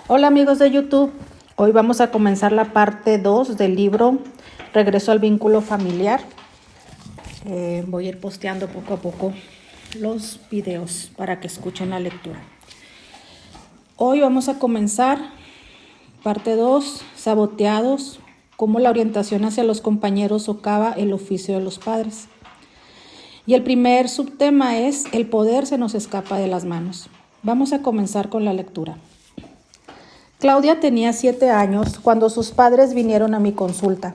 Hola amigos de YouTube, hoy vamos a comenzar la parte 2 del libro Regreso al vínculo familiar. Voy a ir posteando poco a poco los videos para que escuchen la lectura. Hoy vamos a comenzar parte 2, saboteados, cómo la orientación hacia los compañeros socava el oficio de los padres. Y el primer subtema es el poder se nos escapa de las manos. Vamos a comenzar con la lectura. Claudia tenía 7 años cuando sus padres vinieron a mi consulta,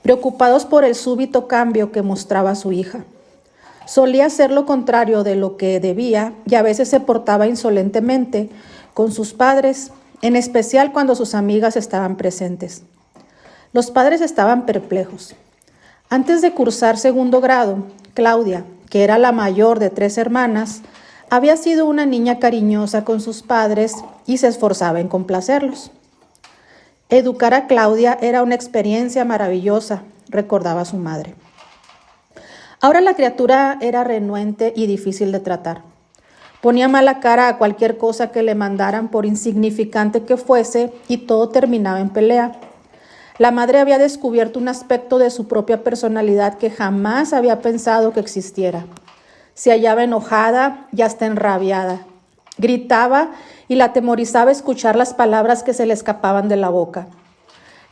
preocupados por el súbito cambio que mostraba su hija. Solía hacer lo contrario de lo que debía y a veces se portaba insolentemente con sus padres, en especial cuando sus amigas estaban presentes. Los padres estaban perplejos. Antes de cursar segundo grado, Claudia, que era la mayor de 3 hermanas, había sido una niña cariñosa con sus padres y se esforzaba en complacerlos. Educar a Claudia era una experiencia maravillosa, recordaba su madre. Ahora la criatura era renuente y difícil de tratar. Ponía mala cara a cualquier cosa que le mandaran, por insignificante que fuese, y todo terminaba en pelea. La madre había descubierto un aspecto de su propia personalidad que jamás había pensado que existiera. Se hallaba enojada y hasta enrabiada. Gritaba y la atemorizaba escuchar las palabras que se le escapaban de la boca.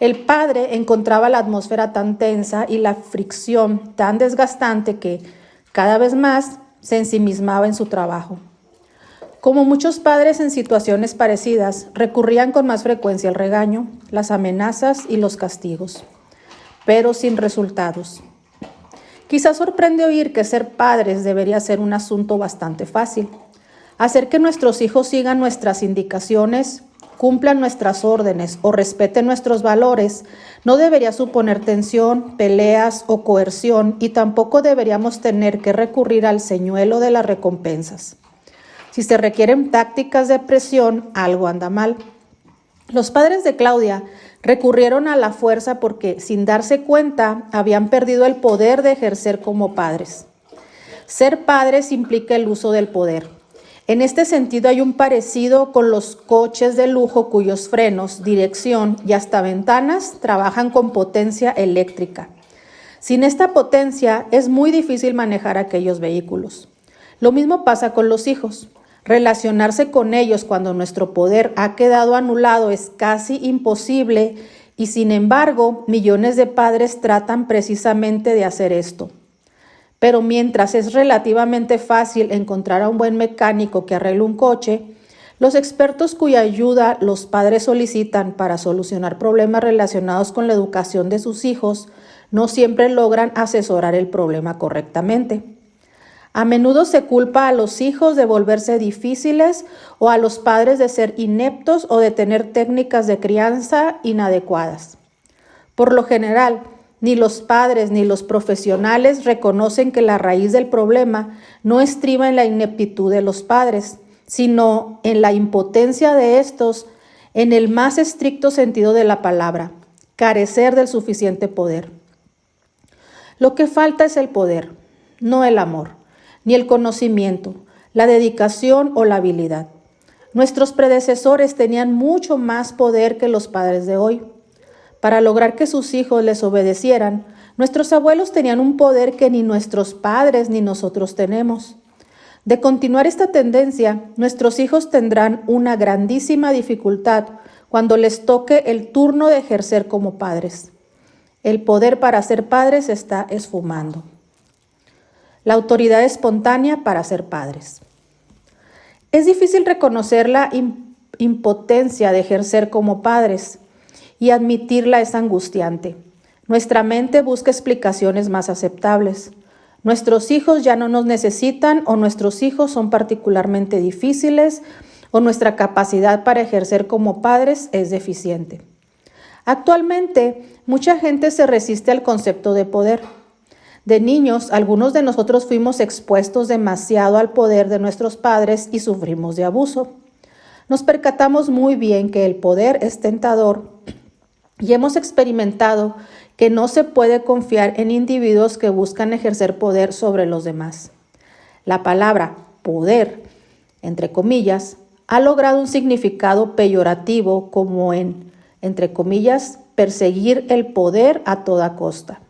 El padre encontraba la atmósfera tan tensa y la fricción tan desgastante que, cada vez más, se ensimismaba en su trabajo. Como muchos padres en situaciones parecidas, recurrían con más frecuencia al regaño, las amenazas y los castigos, pero sin resultados. Quizás sorprende oír que ser padres debería ser un asunto bastante fácil. Hacer que nuestros hijos sigan nuestras indicaciones, cumplan nuestras órdenes o respeten nuestros valores no debería suponer tensión, peleas o coerción, y tampoco deberíamos tener que recurrir al señuelo de las recompensas. Si se requieren tácticas de presión, algo anda mal. Los padres de Claudia recurrieron a la fuerza porque, sin darse cuenta, habían perdido el poder de ejercer como padres. Ser padres implica el uso del poder. En este sentido hay un parecido con los coches de lujo cuyos frenos, dirección y hasta ventanas trabajan con potencia eléctrica. Sin esta potencia es muy difícil manejar aquellos vehículos. Lo mismo pasa con los hijos. Relacionarse con ellos cuando nuestro poder ha quedado anulado es casi imposible y, sin embargo, millones de padres tratan precisamente de hacer esto. Pero mientras es relativamente fácil encontrar a un buen mecánico que arregle un coche, los expertos cuya ayuda los padres solicitan para solucionar problemas relacionados con la educación de sus hijos no siempre logran asesorar el problema correctamente. A menudo se culpa a los hijos de volverse difíciles o a los padres de ser ineptos o de tener técnicas de crianza inadecuadas. Por lo general, ni los padres ni los profesionales reconocen que la raíz del problema no estriba en la ineptitud de los padres, sino en la impotencia de estos en el más estricto sentido de la palabra, carecer del suficiente poder. Lo que falta es el poder, no el amor, ni el conocimiento, la dedicación o la habilidad. Nuestros predecesores tenían mucho más poder que los padres de hoy. Para lograr que sus hijos les obedecieran, nuestros abuelos tenían un poder que ni nuestros padres ni nosotros tenemos. De continuar esta tendencia, nuestros hijos tendrán una grandísima dificultad cuando les toque el turno de ejercer como padres. El poder para ser padres está esfumando. La autoridad espontánea para ser padres. Es difícil reconocer la impotencia de ejercer como padres y admitirla es angustiante. Nuestra mente busca explicaciones más aceptables. Nuestros hijos ya no nos necesitan, o nuestros hijos son particularmente difíciles, o nuestra capacidad para ejercer como padres es deficiente. Actualmente, mucha gente se resiste al concepto de poder. De niños, algunos de nosotros fuimos expuestos demasiado al poder de nuestros padres y sufrimos de abuso. Nos percatamos muy bien que el poder es tentador y hemos experimentado que no se puede confiar en individuos que buscan ejercer poder sobre los demás. La palabra poder, entre comillas, ha logrado un significado peyorativo como entre comillas, perseguir el poder a toda costa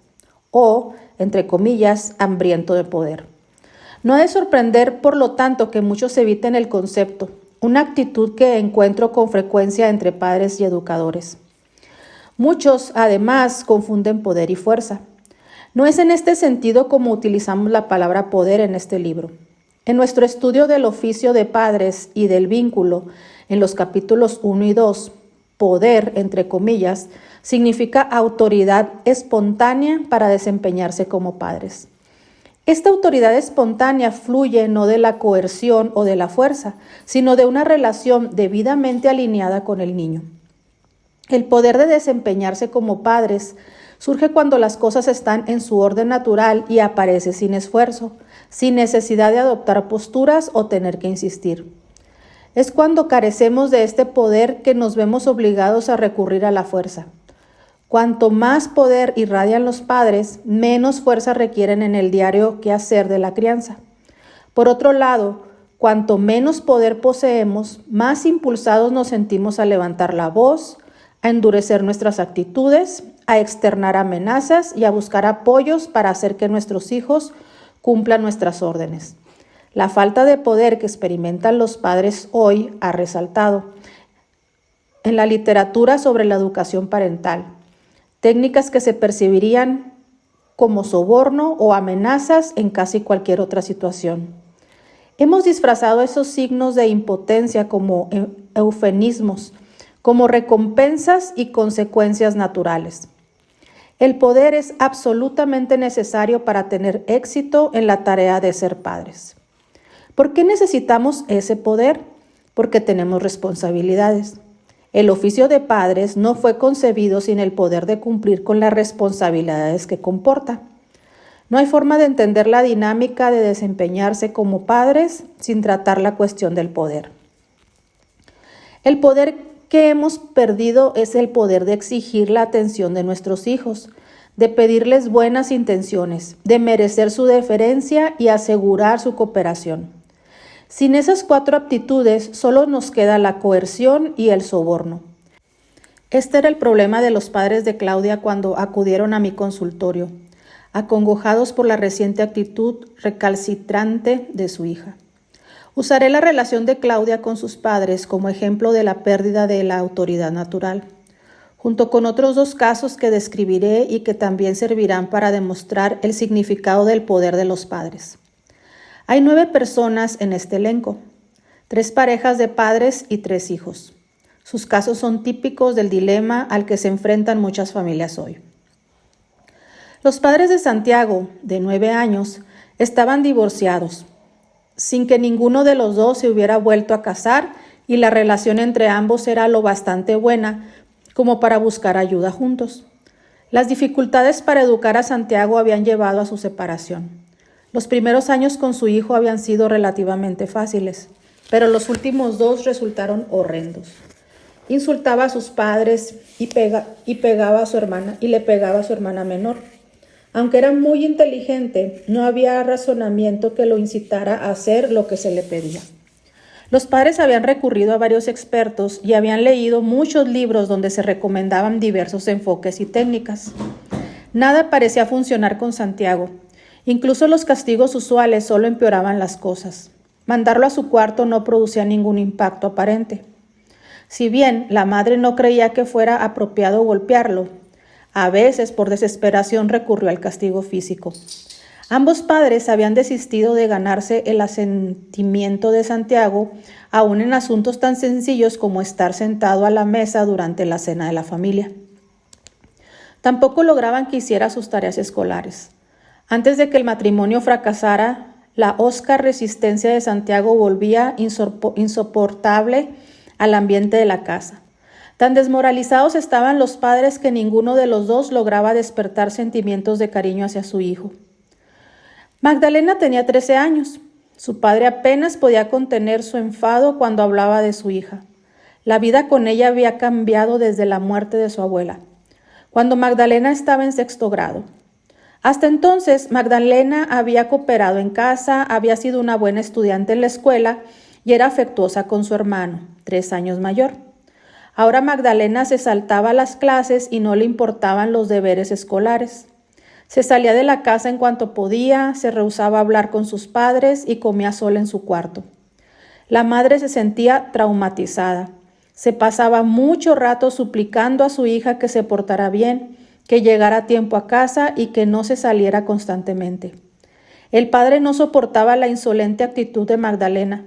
o, entre comillas, hambriento de poder. No ha de sorprender, por lo tanto, que muchos eviten el concepto, una actitud que encuentro con frecuencia entre padres y educadores. Muchos, además, confunden poder y fuerza. No es en este sentido como utilizamos la palabra poder en este libro. En nuestro estudio del oficio de padres y del vínculo, en los capítulos 1 y 2, poder, entre comillas, significa autoridad espontánea para desempeñarse como padres. Esta autoridad espontánea fluye no de la coerción o de la fuerza, sino de una relación debidamente alineada con el niño. El poder de desempeñarse como padres surge cuando las cosas están en su orden natural y aparece sin esfuerzo, sin necesidad de adoptar posturas o tener que insistir. Es cuando carecemos de este poder que nos vemos obligados a recurrir a la fuerza. Cuanto más poder irradian los padres, menos fuerza requieren en el diario quehacer de la crianza. Por otro lado, cuanto menos poder poseemos, más impulsados nos sentimos a levantar la voz, a endurecer nuestras actitudes, a externar amenazas y a buscar apoyos para hacer que nuestros hijos cumplan nuestras órdenes. La falta de poder que experimentan los padres hoy ha resaltado en la literatura sobre la educación parental. Técnicas que se percibirían como soborno o amenazas en casi cualquier otra situación. Hemos disfrazado esos signos de impotencia como eufemismos, como recompensas y consecuencias naturales. El poder es absolutamente necesario para tener éxito en la tarea de ser padres. ¿Por qué necesitamos ese poder? Porque tenemos responsabilidades. El oficio de padres no fue concebido sin el poder de cumplir con las responsabilidades que comporta. No hay forma de entender la dinámica de desempeñarse como padres sin tratar la cuestión del poder. El poder que hemos perdido es el poder de exigir la atención de nuestros hijos, de pedirles buenas intenciones, de merecer su deferencia y asegurar su cooperación. Sin esas 4 aptitudes, solo nos queda la coerción y el soborno. Este era el problema de los padres de Claudia cuando acudieron a mi consultorio, acongojados por la reciente actitud recalcitrante de su hija. Usaré la relación de Claudia con sus padres como ejemplo de la pérdida de la autoridad natural, junto con otros 2 casos que describiré y que también servirán para demostrar el significado del poder de los padres. Hay 9 personas en este elenco, 3 parejas de padres y 3 hijos. Sus casos son típicos del dilema al que se enfrentan muchas familias hoy. Los padres de Santiago, de 9 años, estaban divorciados, sin que ninguno de los 2 se hubiera vuelto a casar y la relación entre ambos era lo bastante buena como para buscar ayuda juntos. Las dificultades para educar a Santiago habían llevado a su separación. Los primeros años con su hijo habían sido relativamente fáciles, pero los últimos 2 resultaron horrendos. Insultaba a sus padres y pegaba a su hermana y le pegaba a su hermana menor. Aunque era muy inteligente, no había razonamiento que lo incitara a hacer lo que se le pedía. Los padres habían recurrido a varios expertos y habían leído muchos libros donde se recomendaban diversos enfoques y técnicas. Nada parecía funcionar con Santiago. Incluso los castigos usuales solo empeoraban las cosas. Mandarlo a su cuarto no producía ningún impacto aparente. Si bien la madre no creía que fuera apropiado golpearlo, a veces por desesperación recurrió al castigo físico. Ambos padres habían desistido de ganarse el asentimiento de Santiago, aún en asuntos tan sencillos como estar sentado a la mesa durante la cena de la familia. Tampoco lograban que hiciera sus tareas escolares. Antes de que el matrimonio fracasara, la hosca resistencia de Santiago volvía insoportable al ambiente de la casa. Tan desmoralizados estaban los padres que ninguno de los 2 lograba despertar sentimientos de cariño hacia su hijo. Magdalena tenía 13 años. Su padre apenas podía contener su enfado cuando hablaba de su hija. La vida con ella había cambiado desde la muerte de su abuela, cuando Magdalena estaba en 6º grado. Hasta entonces, Magdalena había cooperado en casa, había sido una buena estudiante en la escuela y era afectuosa con su hermano, 3 años mayor. Ahora Magdalena se saltaba las clases y no le importaban los deberes escolares. Se salía de la casa en cuanto podía, se rehusaba a hablar con sus padres y comía sola en su cuarto. La madre se sentía traumatizada. Se pasaba mucho rato suplicando a su hija que se portara bien, que llegara a tiempo a casa y que no se saliera constantemente. El padre no soportaba la insolente actitud de Magdalena.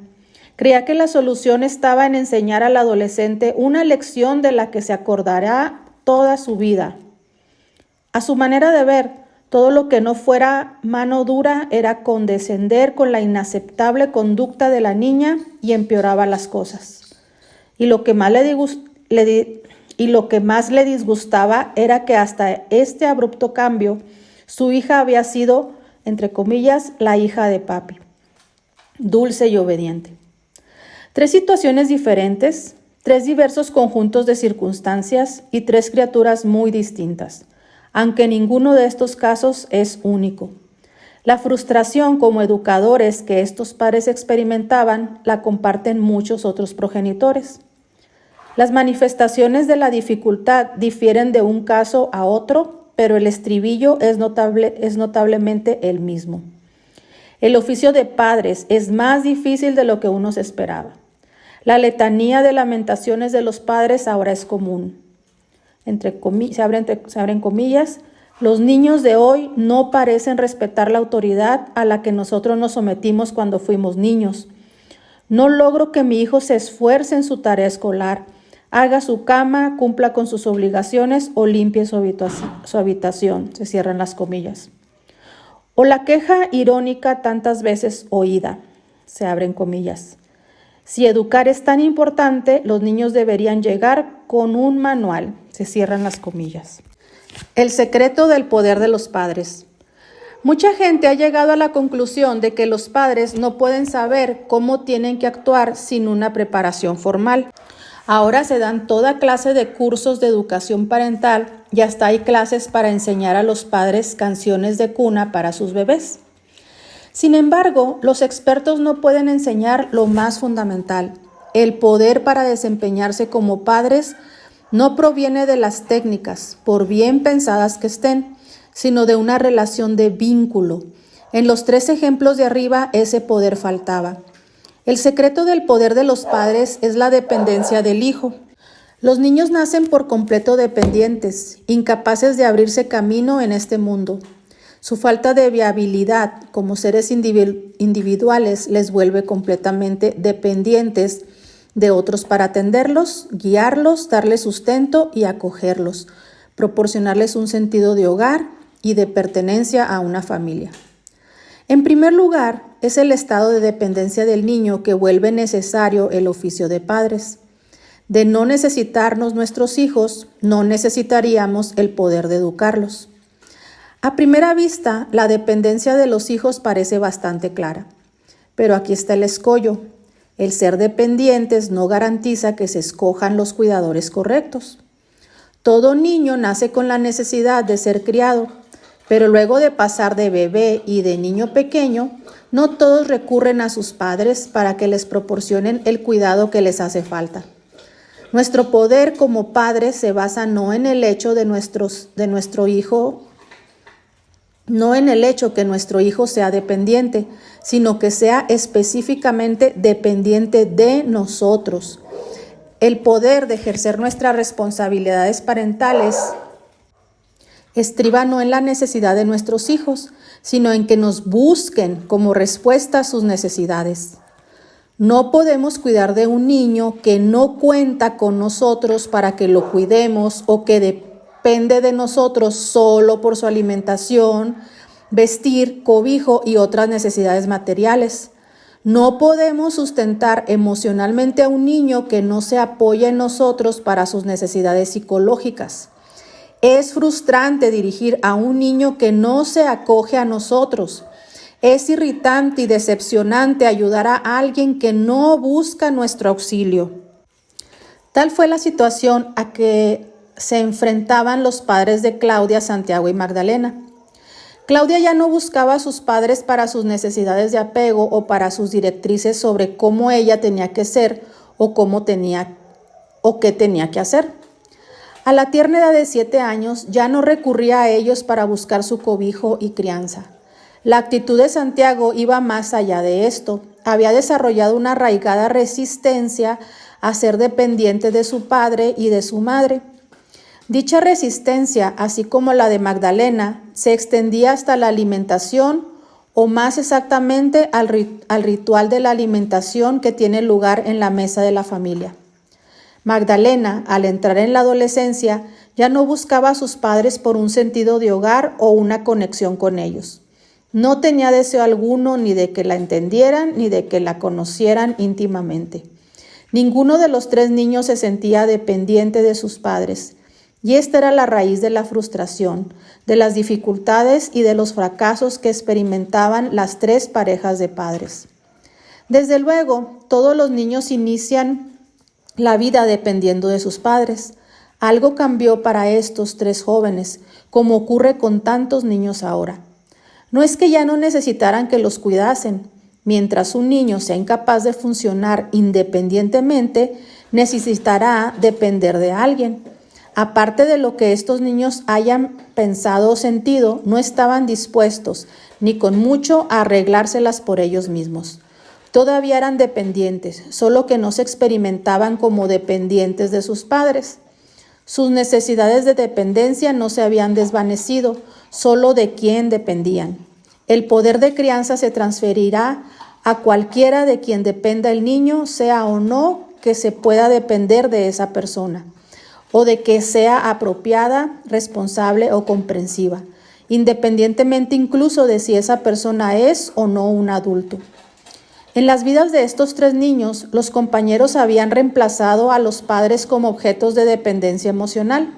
Creía que la solución estaba en enseñar al adolescente una lección de la que se acordará toda su vida. A su manera de ver, todo lo que no fuera mano dura era condescender con la inaceptable conducta de la niña y empeoraba las cosas. Y lo que más le disgustaba era que hasta este abrupto cambio, su hija había sido, entre comillas, la hija de papi, dulce y obediente. 3 situaciones diferentes, 3 diversos conjuntos de circunstancias y 3 criaturas muy distintas, aunque ninguno de estos casos es único. La frustración como educadores que estos padres experimentaban la comparten muchos otros progenitores. Las manifestaciones de la dificultad difieren de un caso a otro, pero el estribillo es notablemente el mismo. El oficio de padres es más difícil de lo que uno se esperaba. La letanía de lamentaciones de los padres ahora es común. Se abren comillas, los niños de hoy no parecen respetar la autoridad a la que nosotros nos sometimos cuando fuimos niños. No logro que mi hijo se esfuerce en su tarea escolar, haga su cama, cumpla con sus obligaciones o limpie su habitación. Se cierran las comillas. O la queja irónica tantas veces oída. Se abren comillas. Si educar es tan importante, los niños deberían llegar con un manual. Se cierran las comillas. El secreto del poder de los padres. Mucha gente ha llegado a la conclusión de que los padres no pueden saber cómo tienen que actuar sin una preparación formal. Ahora se dan toda clase de cursos de educación parental y hasta hay clases para enseñar a los padres canciones de cuna para sus bebés. Sin embargo, los expertos no pueden enseñar lo más fundamental. El poder para desempeñarse como padres no proviene de las técnicas, por bien pensadas que estén, sino de una relación de vínculo. En los 3 ejemplos de arriba, ese poder faltaba. El secreto del poder de los padres es la dependencia del hijo. Los niños nacen por completo dependientes, incapaces de abrirse camino en este mundo. Su falta de viabilidad como seres individuales les vuelve completamente dependientes de otros para atenderlos, guiarlos, darles sustento y acogerlos, proporcionarles un sentido de hogar y de pertenencia a una familia. En primer lugar, es el estado de dependencia del niño que vuelve necesario el oficio de padres. De no necesitarnos nuestros hijos, no necesitaríamos el poder de educarlos. A primera vista, la dependencia de los hijos parece bastante clara, pero aquí está el escollo. El ser dependientes no garantiza que se escojan los cuidadores correctos. Todo niño nace con la necesidad de ser criado, pero luego de pasar de bebé y de niño pequeño, no todos recurren a sus padres para que les proporcionen el cuidado que les hace falta. Nuestro poder como padres se basa no en el hecho que nuestro hijo sea dependiente, sino que sea específicamente dependiente de nosotros. El poder de ejercer nuestras responsabilidades parentales estriba no en la necesidad de nuestros hijos, sino en que nos busquen como respuesta a sus necesidades. No podemos cuidar de un niño que no cuenta con nosotros para que lo cuidemos o que depende de nosotros solo por su alimentación, vestir, cobijo y otras necesidades materiales. No podemos sustentar emocionalmente a un niño que no se apoya en nosotros para sus necesidades psicológicas. Es frustrante dirigir a un niño que no se acoge a nosotros. Es irritante y decepcionante ayudar a alguien que no busca nuestro auxilio. Tal fue la situación a que se enfrentaban los padres de Claudia, Santiago y Magdalena. Claudia ya no buscaba a sus padres para sus necesidades de apego o para sus directrices sobre cómo ella tenía que ser o qué tenía que hacer. A la tierna edad de 7 años ya no recurría a ellos para buscar su cobijo y crianza. La actitud de Santiago iba más allá de esto. Había desarrollado una arraigada resistencia a ser dependiente de su padre y de su madre. Dicha resistencia, así como la de Magdalena, se extendía hasta la alimentación, o más exactamente al ritual de la alimentación que tiene lugar en la mesa de la familia. Magdalena, al entrar en la adolescencia, ya no buscaba a sus padres por un sentido de hogar o una conexión con ellos. No tenía deseo alguno ni de que la entendieran ni de que la conocieran íntimamente. Ninguno de los 3 niños se sentía dependiente de sus padres. Y esta era la raíz de la frustración, de las dificultades y de los fracasos que experimentaban las 3 parejas de padres. Desde luego, todos los niños inician la vida dependiendo de sus padres. Algo cambió para estos 3 jóvenes, como ocurre con tantos niños ahora. No es que ya no necesitaran que los cuidasen. Mientras un niño sea incapaz de funcionar independientemente, necesitará depender de alguien. Aparte de lo que estos niños hayan pensado o sentido, no estaban dispuestos, ni con mucho, a arreglárselas por ellos mismos. Todavía eran dependientes, solo que no se experimentaban como dependientes de sus padres. Sus necesidades de dependencia no se habían desvanecido, solo de quién dependían. El poder de crianza se transferirá a cualquiera de quien dependa el niño, sea o no que se pueda depender de esa persona, o de que sea apropiada, responsable o comprensiva, independientemente incluso de si esa persona es o no un adulto. En las vidas de estos 3 niños, los compañeros habían reemplazado a los padres como objetos de dependencia emocional.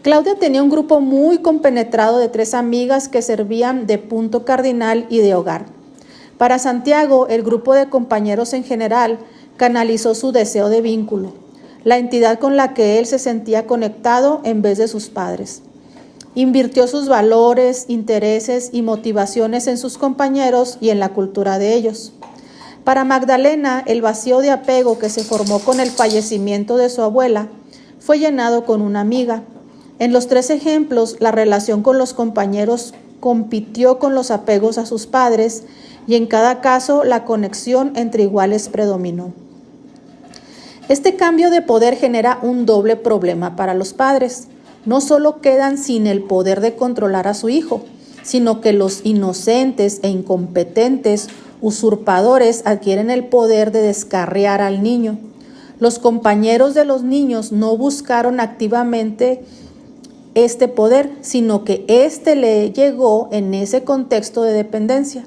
Claudia tenía un grupo muy compenetrado de 3 amigas que servían de punto cardinal y de hogar. Para Santiago, el grupo de compañeros en general canalizó su deseo de vínculo, la entidad con la que él se sentía conectado en vez de sus padres. Invirtió sus valores, intereses y motivaciones en sus compañeros y en la cultura de ellos. Para Magdalena, el vacío de apego que se formó con el fallecimiento de su abuela fue llenado con una amiga. En los 3 ejemplos, la relación con los compañeros compitió con los apegos a sus padres y en cada caso la conexión entre iguales predominó. Este cambio de poder genera un doble problema para los padres. No solo quedan sin el poder de controlar a su hijo, sino que los inocentes e incompetentes usurpadores adquieren el poder de descarriar al niño. Los compañeros de los niños no buscaron activamente este poder, sino que éste le llegó en ese contexto de dependencia.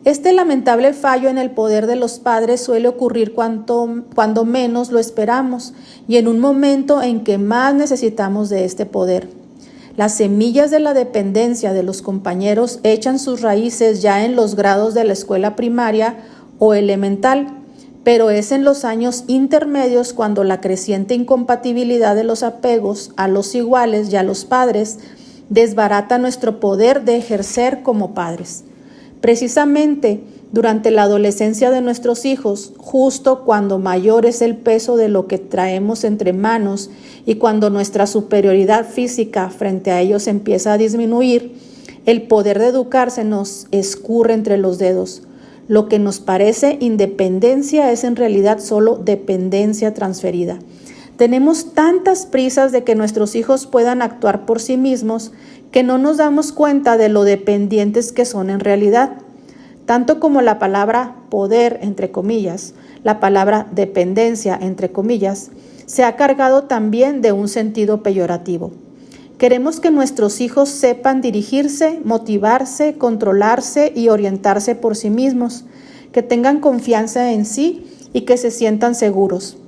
Este lamentable fallo en el poder de los padres suele ocurrir cuando menos lo esperamos y en un momento en que más necesitamos de este poder. Las semillas de la dependencia de los compañeros echan sus raíces ya en los grados de la escuela primaria o elemental, pero es en los años intermedios cuando la creciente incompatibilidad de los apegos a los iguales y a los padres desbarata nuestro poder de ejercer como padres. Precisamente durante la adolescencia de nuestros hijos, justo cuando mayor es el peso de lo que traemos entre manos y cuando nuestra superioridad física frente a ellos empieza a disminuir, el poder de educarse nos escurre entre los dedos. Lo que nos parece independencia es en realidad solo dependencia transferida. Tenemos tantas prisas de que nuestros hijos puedan actuar por sí mismos que no nos damos cuenta de lo dependientes que son en realidad. Tanto como la palabra poder, entre comillas, la palabra dependencia, entre comillas, se ha cargado también de un sentido peyorativo. Queremos que nuestros hijos sepan dirigirse, motivarse, controlarse y orientarse por sí mismos, que tengan confianza en sí y que se sientan seguros.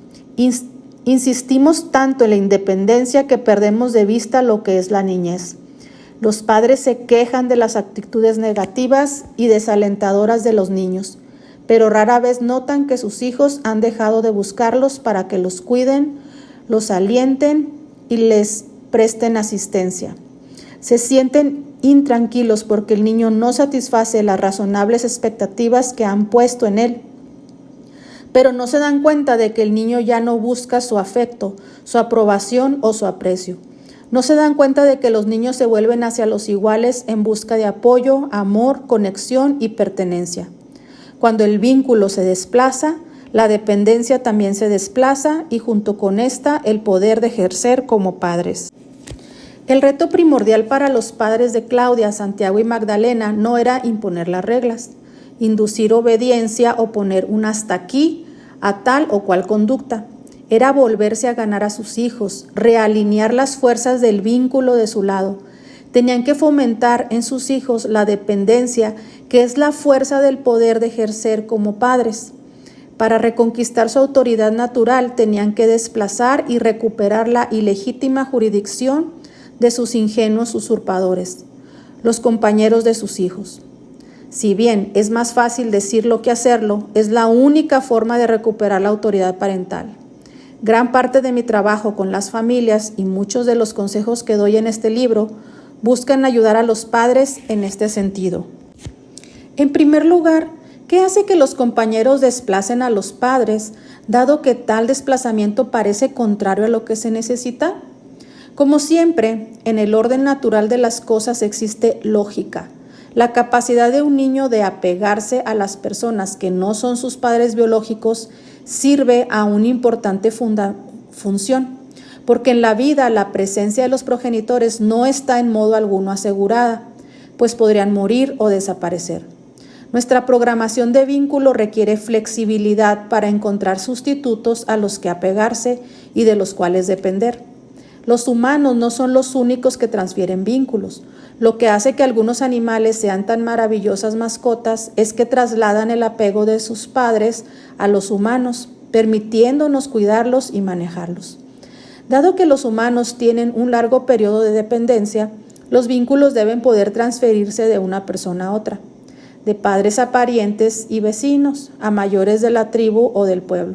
Insistimos tanto en la independencia que perdemos de vista lo que es la niñez. Los padres se quejan de las actitudes negativas y desalentadoras de los niños, pero rara vez notan que sus hijos han dejado de buscarlos para que los cuiden, los alienten y les presten asistencia. Se sienten intranquilos porque el niño no satisface las razonables expectativas que han puesto en él. Pero no se dan cuenta de que el niño ya no busca su afecto, su aprobación o su aprecio. No se dan cuenta de que los niños se vuelven hacia los iguales en busca de apoyo, amor, conexión y pertenencia. Cuando el vínculo se desplaza, la dependencia también se desplaza y junto con esta el poder de ejercer como padres. El reto primordial para los padres de Claudia, Santiago y Magdalena no era imponer las reglas, inducir obediencia o poner un hasta aquí a tal o cual conducta. Era volverse a ganar a sus hijos, realinear las fuerzas del vínculo de su lado. Tenían que fomentar en sus hijos la dependencia, que es la fuerza del poder de ejercer como padres. Para reconquistar su autoridad natural, tenían que desplazar y recuperar la ilegítima jurisdicción de sus ingenuos usurpadores, los compañeros de sus hijos. Si bien es más fácil decirlo que hacerlo, es la única forma de recuperar la autoridad parental. Gran parte de mi trabajo con las familias y muchos de los consejos que doy en este libro buscan ayudar a los padres en este sentido. En primer lugar, ¿qué hace que los compañeros desplacen a los padres, dado que tal desplazamiento parece contrario a lo que se necesita? Como siempre, en el orden natural de las cosas existe lógica. La capacidad de un niño de apegarse a las personas que no son sus padres biológicos sirve a una importante función, porque en la vida la presencia de los progenitores no está en modo alguno asegurada, pues podrían morir o desaparecer. Nuestra programación de vínculo requiere flexibilidad para encontrar sustitutos a los que apegarse y de los cuales depender. Los humanos no son los únicos que transfieren vínculos. Lo que hace que algunos animales sean tan maravillosas mascotas es que trasladan el apego de sus padres a los humanos, permitiéndonos cuidarlos y manejarlos. Dado que los humanos tienen un largo periodo de dependencia, los vínculos deben poder transferirse de una persona a otra, de padres a parientes y vecinos, a mayores de la tribu o del pueblo.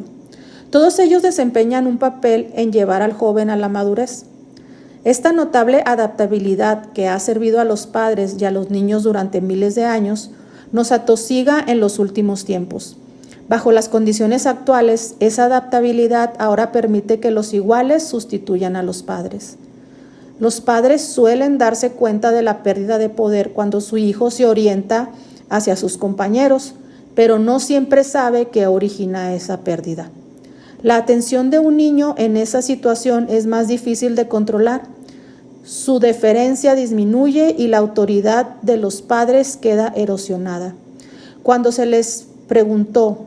Todos ellos desempeñan un papel en llevar al joven a la madurez. Esta notable adaptabilidad que ha servido a los padres y a los niños durante miles de años nos atosiga en los últimos tiempos. Bajo las condiciones actuales, esa adaptabilidad ahora permite que los iguales sustituyan a los padres. Los padres suelen darse cuenta de la pérdida de poder cuando su hijo se orienta hacia sus compañeros, pero no siempre sabe qué origina esa pérdida. La atención de un niño en esa situación es más difícil de controlar. Su deferencia disminuye y la autoridad de los padres queda erosionada. Cuando se les preguntó,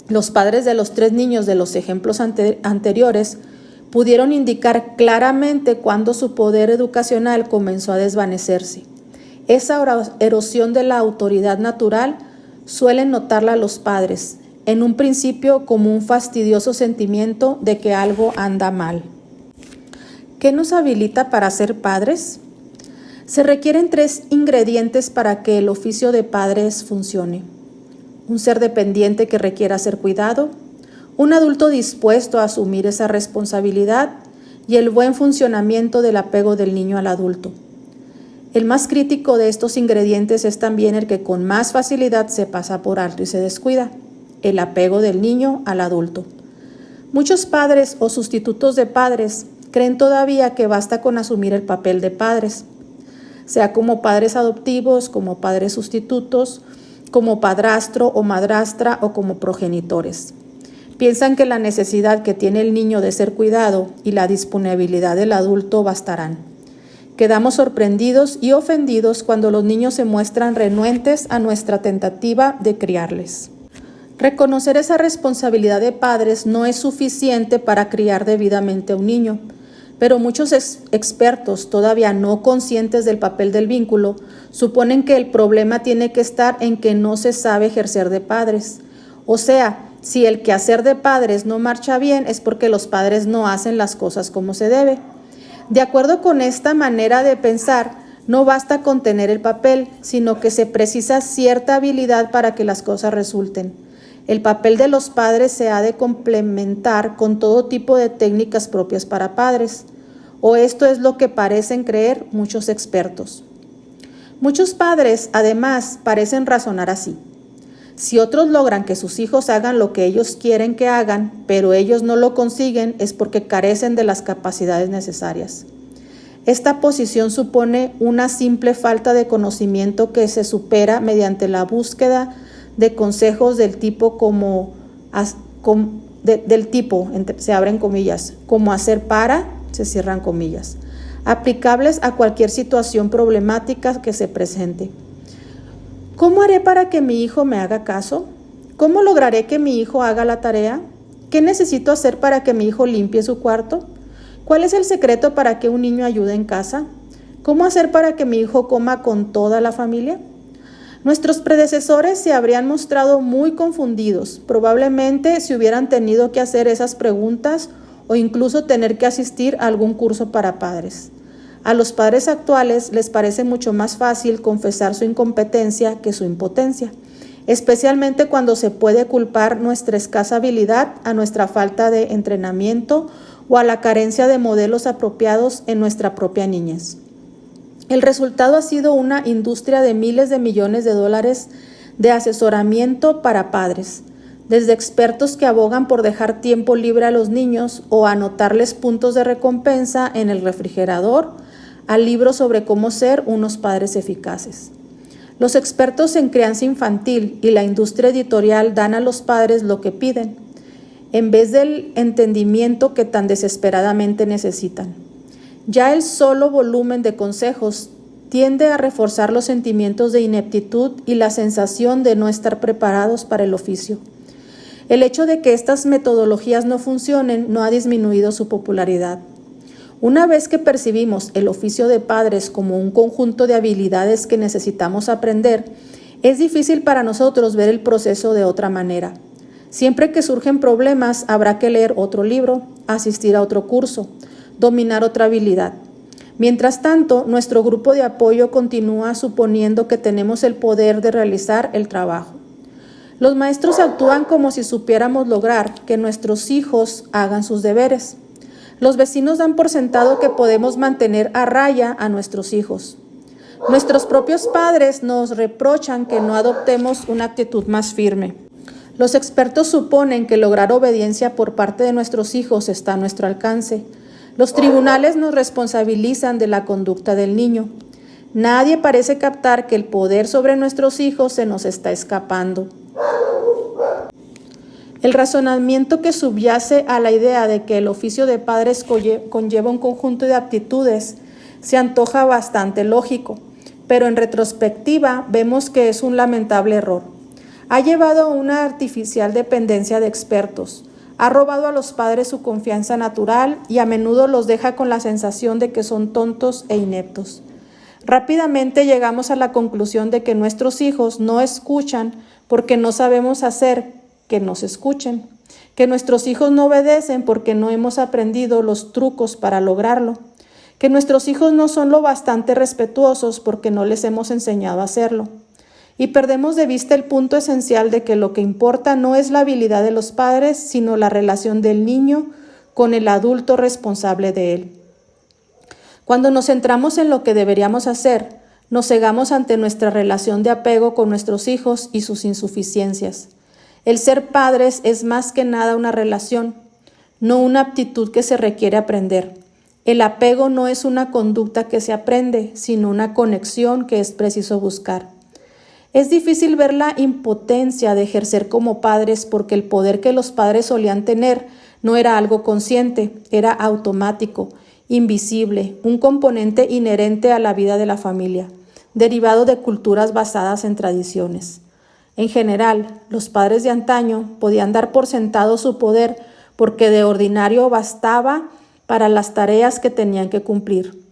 los padres de los 3 niños de los ejemplos anteriores pudieron indicar claramente cuándo su poder educacional comenzó a desvanecerse. Esa erosión de la autoridad natural suelen notarla los padres, en un principio como un fastidioso sentimiento de que algo anda mal. ¿Qué nos habilita para ser padres? Se requieren 3 ingredientes para que el oficio de padres funcione. Un ser dependiente que requiera ser cuidado, un adulto dispuesto a asumir esa responsabilidad y el buen funcionamiento del apego del niño al adulto. El más crítico de estos ingredientes es también el que con más facilidad se pasa por alto y se descuida: el apego del niño al adulto. Muchos padres o sustitutos de padres creen todavía que basta con asumir el papel de padres, sea como padres adoptivos, como padres sustitutos, como padrastro o madrastra o como progenitores. Piensan que la necesidad que tiene el niño de ser cuidado y la disponibilidad del adulto bastarán. Quedamos sorprendidos y ofendidos cuando los niños se muestran renuentes a nuestra tentativa de criarles. Reconocer esa responsabilidad de padres no es suficiente para criar debidamente a un niño, pero muchos expertos, todavía no conscientes del papel del vínculo, suponen que el problema tiene que estar en que no se sabe ejercer de padres. O sea, si el quehacer de padres no marcha bien es porque los padres no hacen las cosas como se debe. De acuerdo con esta manera de pensar, no basta con tener el papel, sino que se precisa cierta habilidad para que las cosas resulten. El papel de los padres se ha de complementar con todo tipo de técnicas propias para padres, o esto es lo que parecen creer muchos expertos. Muchos padres, además, parecen razonar así. Si otros logran que sus hijos hagan lo que ellos quieren que hagan, pero ellos no lo consiguen, es porque carecen de las capacidades necesarias. Esta posición supone una simple falta de conocimiento que se supera mediante la búsqueda de consejos del tipo se abren comillas, como hacer para, se cierran comillas, aplicables a cualquier situación problemática que se presente. ¿Cómo haré para que mi hijo me haga caso? ¿Cómo lograré que mi hijo haga la tarea? ¿Qué necesito hacer para que mi hijo limpie su cuarto? ¿Cuál es el secreto para que un niño ayude en casa? ¿Cómo hacer para que mi hijo coma con toda la familia? Nuestros predecesores se habrían mostrado muy confundidos, probablemente si hubieran tenido que hacer esas preguntas o incluso tener que asistir a algún curso para padres. A los padres actuales les parece mucho más fácil confesar su incompetencia que su impotencia, especialmente cuando se puede culpar nuestra escasa habilidad a nuestra falta de entrenamiento o a la carencia de modelos apropiados en nuestra propia niñez. El resultado ha sido una industria de miles de millones de dólares de asesoramiento para padres, desde expertos que abogan por dejar tiempo libre a los niños o anotarles puntos de recompensa en el refrigerador, a libros sobre cómo ser unos padres eficaces. Los expertos en crianza infantil y la industria editorial dan a los padres lo que piden, en vez del entendimiento que tan desesperadamente necesitan. Ya el solo volumen de consejos tiende a reforzar los sentimientos de ineptitud y la sensación de no estar preparados para el oficio. El hecho de que estas metodologías no funcionen no ha disminuido su popularidad. Una vez que percibimos el oficio de padres como un conjunto de habilidades que necesitamos aprender, es difícil para nosotros ver el proceso de otra manera. Siempre que surgen problemas, habrá que leer otro libro, asistir a otro curso, dominar otra habilidad. Mientras tanto, nuestro grupo de apoyo continúa suponiendo que tenemos el poder de realizar el trabajo. Los maestros actúan como si supiéramos lograr que nuestros hijos hagan sus deberes. Los vecinos dan por sentado que podemos mantener a raya a nuestros hijos. Nuestros propios padres nos reprochan que no adoptemos una actitud más firme. Los expertos suponen que lograr obediencia por parte de nuestros hijos está a nuestro alcance. Los tribunales nos responsabilizan de la conducta del niño. Nadie parece captar que el poder sobre nuestros hijos se nos está escapando. El razonamiento que subyace a la idea de que el oficio de padres conlleva un conjunto de aptitudes se antoja bastante lógico, pero en retrospectiva vemos que es un lamentable error. Ha llevado a una artificial dependencia de expertos, ha robado a los padres su confianza natural y a menudo los deja con la sensación de que son tontos e ineptos. Rápidamente llegamos a la conclusión de que nuestros hijos no escuchan porque no sabemos hacer que nos escuchen, que nuestros hijos no obedecen porque no hemos aprendido los trucos para lograrlo, que nuestros hijos no son lo bastante respetuosos porque no les hemos enseñado a hacerlo. Y perdemos de vista el punto esencial de que lo que importa no es la habilidad de los padres, sino la relación del niño con el adulto responsable de él. Cuando nos centramos en lo que deberíamos hacer, nos cegamos ante nuestra relación de apego con nuestros hijos y sus insuficiencias. El ser padres es más que nada una relación, no una aptitud que se requiere aprender. El apego no es una conducta que se aprende, sino una conexión que es preciso buscar. Es difícil ver la impotencia de ejercer como padres porque el poder que los padres solían tener no era algo consciente, era automático, invisible, un componente inherente a la vida de la familia, derivado de culturas basadas en tradiciones. En general, los padres de antaño podían dar por sentado su poder porque de ordinario bastaba para las tareas que tenían que cumplir.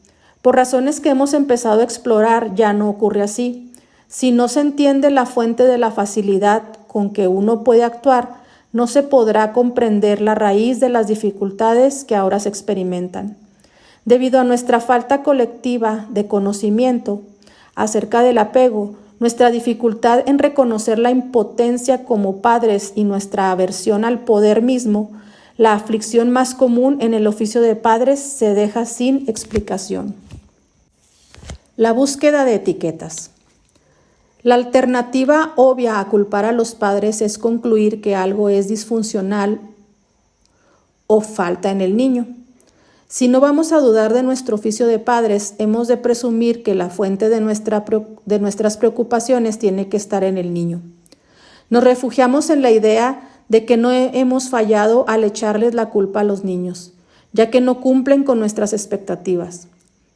Por razones que hemos empezado a explorar, ya no ocurre así. Si no se entiende la fuente de la facilidad con que uno puede actuar, no se podrá comprender la raíz de las dificultades que ahora se experimentan. Debido a nuestra falta colectiva de conocimiento acerca del apego, nuestra dificultad en reconocer la impotencia como padres y nuestra aversión al poder mismo, la aflicción más común en el oficio de padres se deja sin explicación. La búsqueda de etiquetas. La alternativa obvia a culpar a los padres es concluir que algo es disfuncional o falta en el niño. Si no vamos a dudar de nuestro oficio de padres, hemos de presumir que la fuente de nuestras preocupaciones tiene que estar en el niño. Nos refugiamos en la idea de que no hemos fallado al echarles la culpa a los niños, ya que no cumplen con nuestras expectativas.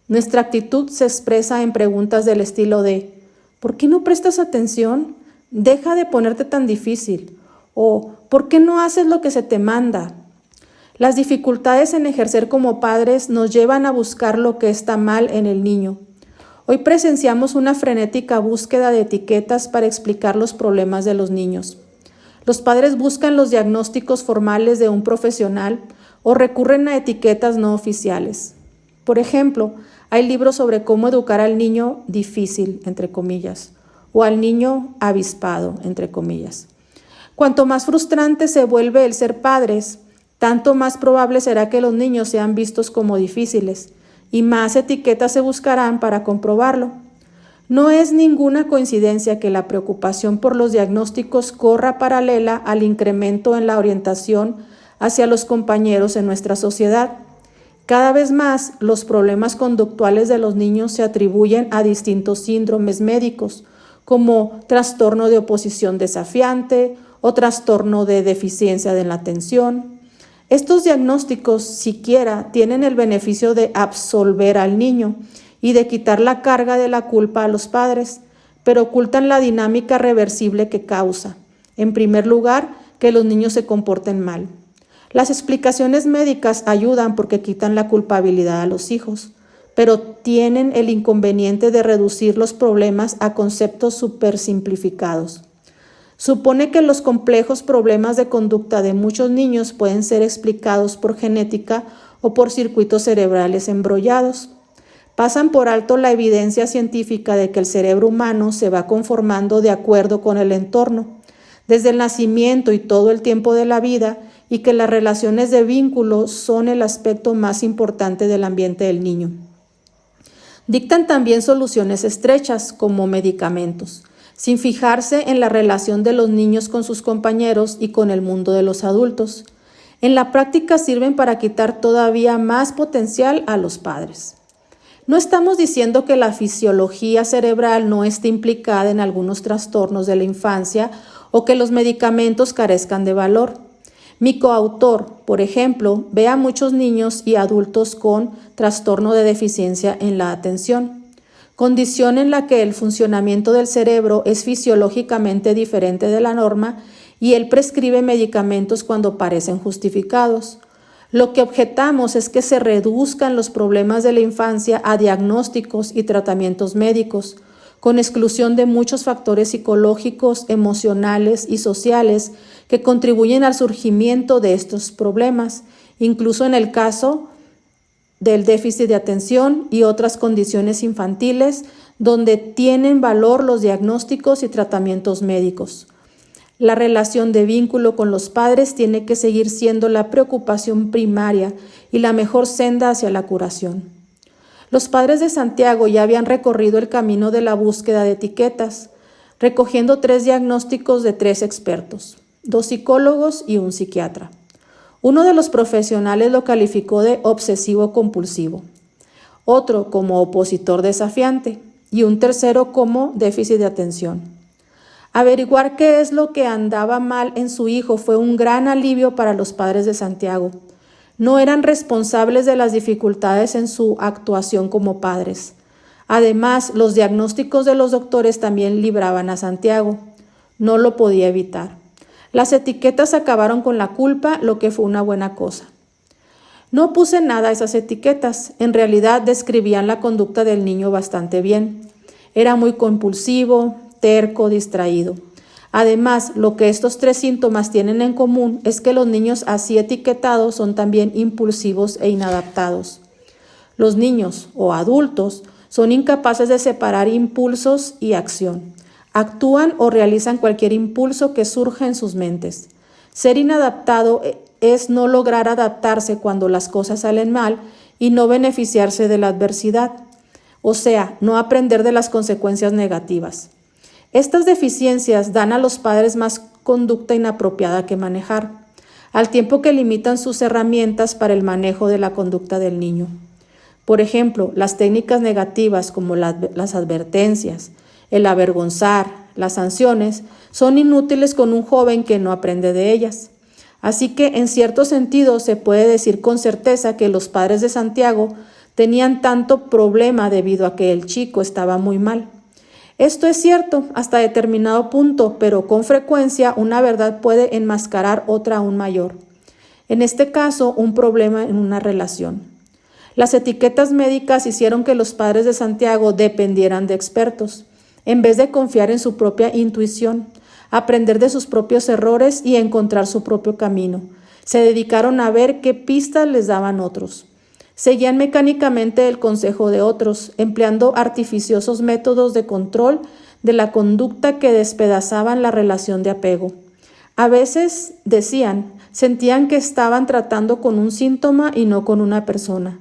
Nuestra actitud se expresa en preguntas del estilo de ¿por qué no prestas atención? Deja de ponerte tan difícil. O ¿por qué no haces lo que se te manda? Las dificultades en ejercer como padres nos llevan a buscar lo que está mal en el niño. Hoy presenciamos una frenética búsqueda de etiquetas para explicar los problemas de los niños. Los padres buscan los diagnósticos formales de un profesional o recurren a etiquetas no oficiales. Por ejemplo, hay libros sobre cómo educar al niño difícil, entre comillas, o al niño avispado, entre comillas. Cuanto más frustrante se vuelve el ser padres, tanto más probable será que los niños sean vistos como difíciles, y más etiquetas se buscarán para comprobarlo. No es ninguna coincidencia que la preocupación por los diagnósticos corra paralela al incremento en la orientación hacia los compañeros en nuestra sociedad. Cada vez más, los problemas conductuales de los niños se atribuyen a distintos síndromes médicos, como trastorno de oposición desafiante o trastorno de deficiencia de la atención. Estos diagnósticos siquiera tienen el beneficio de absolver al niño y de quitar la carga de la culpa a los padres, pero ocultan la dinámica reversible que causa. En primer lugar, que los niños se comporten mal. Las explicaciones médicas ayudan porque quitan la culpabilidad a los hijos, pero tienen el inconveniente de reducir los problemas a conceptos supersimplificados. Supone que los complejos problemas de conducta de muchos niños pueden ser explicados por genética o por circuitos cerebrales embrollados. Pasan por alto la evidencia científica de que el cerebro humano se va conformando de acuerdo con el entorno, desde el nacimiento y todo el tiempo de la vida, y que las relaciones de vínculo son el aspecto más importante del ambiente del niño. Dictan también soluciones estrechas, como medicamentos, sin fijarse en la relación de los niños con sus compañeros y con el mundo de los adultos. En la práctica sirven para quitar todavía más potencial a los padres. No estamos diciendo que la fisiología cerebral no esté implicada en algunos trastornos de la infancia o que los medicamentos carezcan de valor. Mi coautor, por ejemplo, ve a muchos niños y adultos con trastorno de deficiencia en la atención, condición en la que el funcionamiento del cerebro es fisiológicamente diferente de la norma y él prescribe medicamentos cuando parecen justificados. Lo que objetamos es que se reduzcan los problemas de la infancia a diagnósticos y tratamientos médicos, con exclusión de muchos factores psicológicos, emocionales y sociales que contribuyen al surgimiento de estos problemas, incluso en el caso del déficit de atención y otras condiciones infantiles donde tienen valor los diagnósticos y tratamientos médicos. La relación de vínculo con los padres tiene que seguir siendo la preocupación primaria y la mejor senda hacia la curación. Los padres de Santiago ya habían recorrido el camino de la búsqueda de etiquetas, recogiendo 3 diagnósticos de 3 expertos, 2 psicólogos y un psiquiatra. Uno de los profesionales lo calificó de obsesivo-compulsivo, otro como opositor desafiante y un tercero como déficit de atención. Averiguar qué es lo que andaba mal en su hijo fue un gran alivio para los padres de Santiago. No eran responsables de las dificultades en su actuación como padres. Además, los diagnósticos de los doctores también libraban a Santiago. No lo podía evitar. Las etiquetas acabaron con la culpa, lo que fue una buena cosa. No puse nada a esas etiquetas. En realidad describían la conducta del niño bastante bien. Era muy compulsivo, terco, distraído. Además, lo que estos 3 síntomas tienen en común es que los niños así etiquetados son también impulsivos e inadaptados. Los niños o adultos son incapaces de separar impulsos y acción. Actúan o realizan cualquier impulso que surja en sus mentes. Ser inadaptado es no lograr adaptarse cuando las cosas salen mal y no beneficiarse de la adversidad. o sea, no aprender de las consecuencias negativas. Estas deficiencias dan a los padres más conducta inapropiada que manejar, al tiempo que limitan sus herramientas para el manejo de la conducta del niño. Por ejemplo, las técnicas negativas como las advertencias, el avergonzar, las sanciones, son inútiles con un joven que no aprende de ellas. Así que, en cierto sentido, se puede decir con certeza que los padres de Santiago tenían tanto problema debido a que el chico estaba muy mal. Esto es cierto hasta determinado punto, pero con frecuencia una verdad puede enmascarar otra aún mayor. En este caso, un problema en una relación. Las etiquetas médicas hicieron que los padres de Santiago dependieran de expertos, en vez de confiar en su propia intuición, aprender de sus propios errores y encontrar su propio camino. Se dedicaron a ver qué pistas les daban otros. Seguían mecánicamente el consejo de otros, empleando artificiosos métodos de control de la conducta que despedazaban la relación de apego. A veces, decían, sentían que estaban tratando con un síntoma y no con una persona.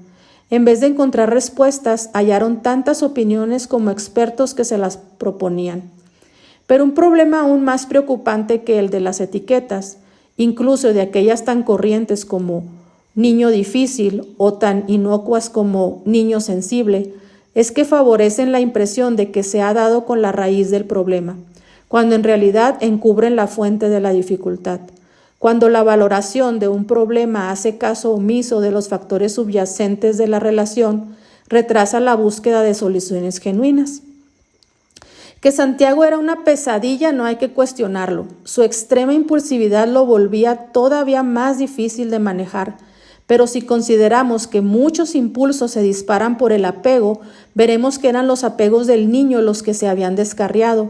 En vez de encontrar respuestas, hallaron tantas opiniones como expertos que se las proponían. Pero un problema aún más preocupante que el de las etiquetas, incluso de aquellas tan corrientes como niño difícil o tan inocuas como niño sensible, es que favorecen la impresión de que se ha dado con la raíz del problema, cuando en realidad encubren la fuente de la dificultad. Cuando la valoración de un problema hace caso omiso de los factores subyacentes de la relación, retrasa la búsqueda de soluciones genuinas. Que Santiago era una pesadilla no hay que cuestionarlo. Su extrema impulsividad lo volvía todavía más difícil de manejar. Pero si consideramos que muchos impulsos se disparan por el apego, veremos que eran los apegos del niño los que se habían descarriado.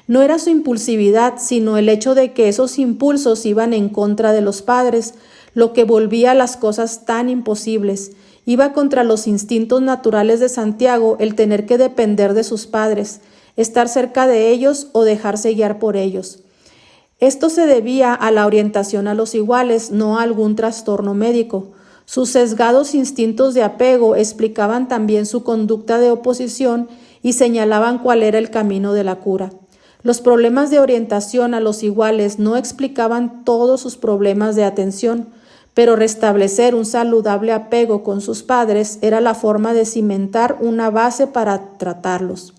No era su impulsividad, sino el hecho de que esos impulsos iban en contra de los padres, lo que volvía las cosas tan imposibles. Iba contra los instintos naturales de Santiago el tener que depender de sus padres, estar cerca de ellos o dejarse guiar por ellos. Esto se debía a la orientación a los iguales, no a algún trastorno médico. Sus sesgados instintos de apego explicaban también su conducta de oposición y señalaban cuál era el camino de la cura. Los problemas de orientación a los iguales no explicaban todos sus problemas de atención, pero restablecer un saludable apego con sus padres era la forma de cimentar una base para tratarlos.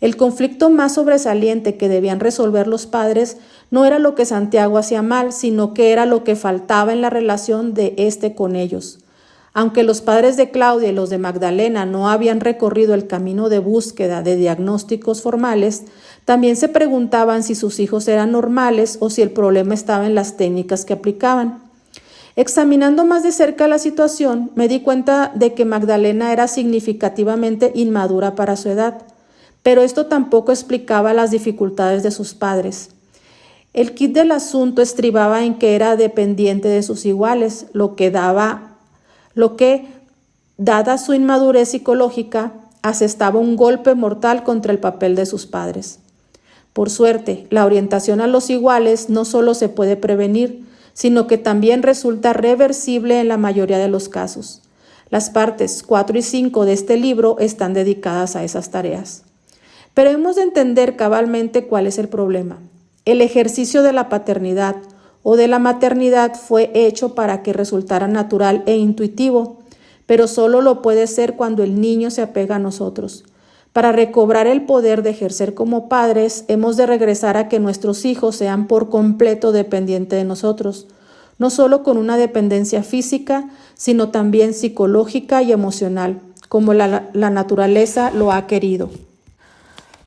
El conflicto más sobresaliente que debían resolver los padres no era lo que Santiago hacía mal, sino que era lo que faltaba en la relación de éste con ellos. Aunque los padres de Claudia y los de Magdalena no habían recorrido el camino de búsqueda de diagnósticos formales, también se preguntaban si sus hijos eran normales o si el problema estaba en las técnicas que aplicaban. Examinando más de cerca la situación, me di cuenta de que Magdalena era significativamente inmadura para su edad, pero esto tampoco explicaba las dificultades de sus padres. El quid del asunto estribaba en que era dependiente de sus iguales, lo que, dada su inmadurez psicológica, asestaba un golpe mortal contra el papel de sus padres. Por suerte, la orientación a los iguales no solo se puede prevenir, sino que también resulta reversible en la mayoría de los casos. Las partes 4 y 5 de este libro están dedicadas a esas tareas. Pero hemos de entender cabalmente cuál es el problema. El ejercicio de la paternidad o de la maternidad fue hecho para que resultara natural e intuitivo, pero solo lo puede ser cuando el niño se apega a nosotros. Para recobrar el poder de ejercer como padres, hemos de regresar a que nuestros hijos sean por completo dependientes de nosotros, no solo con una dependencia física, sino también psicológica y emocional, como la naturaleza lo ha querido.